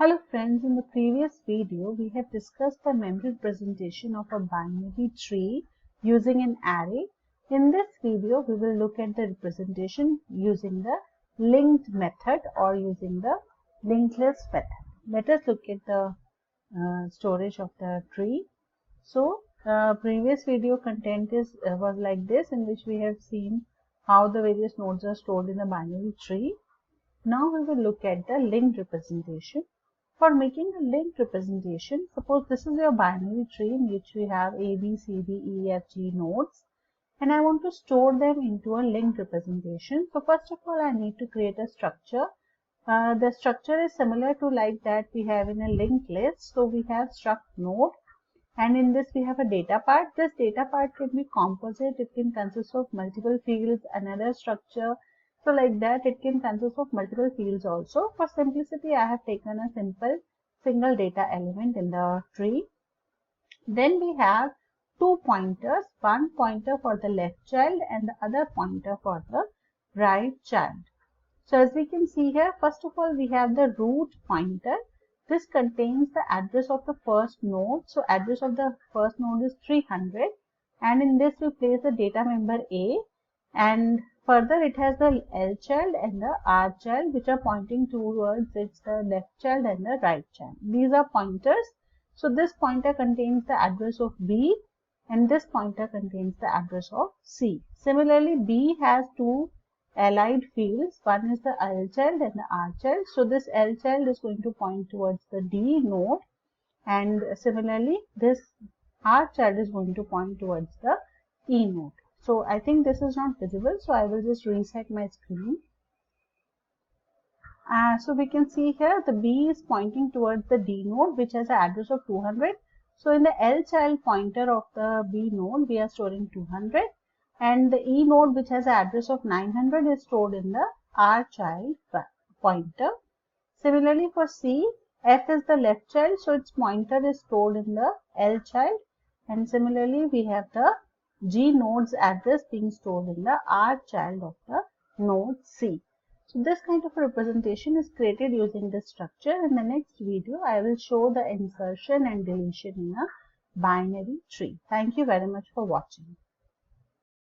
Hello friends, in the previous video we have discussed the memory representation of a binary tree using an array. In this video we will look at the representation using the linked method or using the linked list method. Let us look at the storage of the tree. So previous video content was like this, in which we have seen how the various nodes are stored in the binary tree. Now we will look at the linked representation. For making a linked representation, suppose this is your binary tree in which we have A, B, C, D, E, F, G nodes, and I want to store them into a linked representation. So first of all, I need to create a structure. The structure is similar to like that we have in a linked list. So we have struct node, and in this we have a data part. This data part can be composite. It can consist of multiple fields, another structure. So like that, it can consist of multiple fields also. For simplicity, I have taken a simple single data element in the tree. Then we have two pointers, one pointer for the left child and the other pointer for the right child. So as we can see here, first of all, we have the root pointer. This contains the address of the first node. So address of the first node is 300, and in this we place the data member A, and further it has the L child and the R child, which are pointing towards the left child and the right child. These are pointers. So this pointer contains the address of B, and this pointer contains the address of C. Similarly, B has two allied fields. One is the L child and the R child. So this L child is going to point towards the D node, and similarly this R child is going to point towards the E node. So I think this is not visible, so I will just reset my screen. So we can see here the B is pointing towards the D node, which has an address of 200. So in the L child pointer of the B node, we are storing 200, and the E node, which has an address of 900, is stored in the R child pointer. Similarly for C, F is the left child, so its pointer is stored in the L child, and similarly we have the G node's address being stored in the R child of the node C. So this kind of a representation is created using this structure. In the next video, I will show the insertion and deletion in a binary tree. Thank you very much for watching.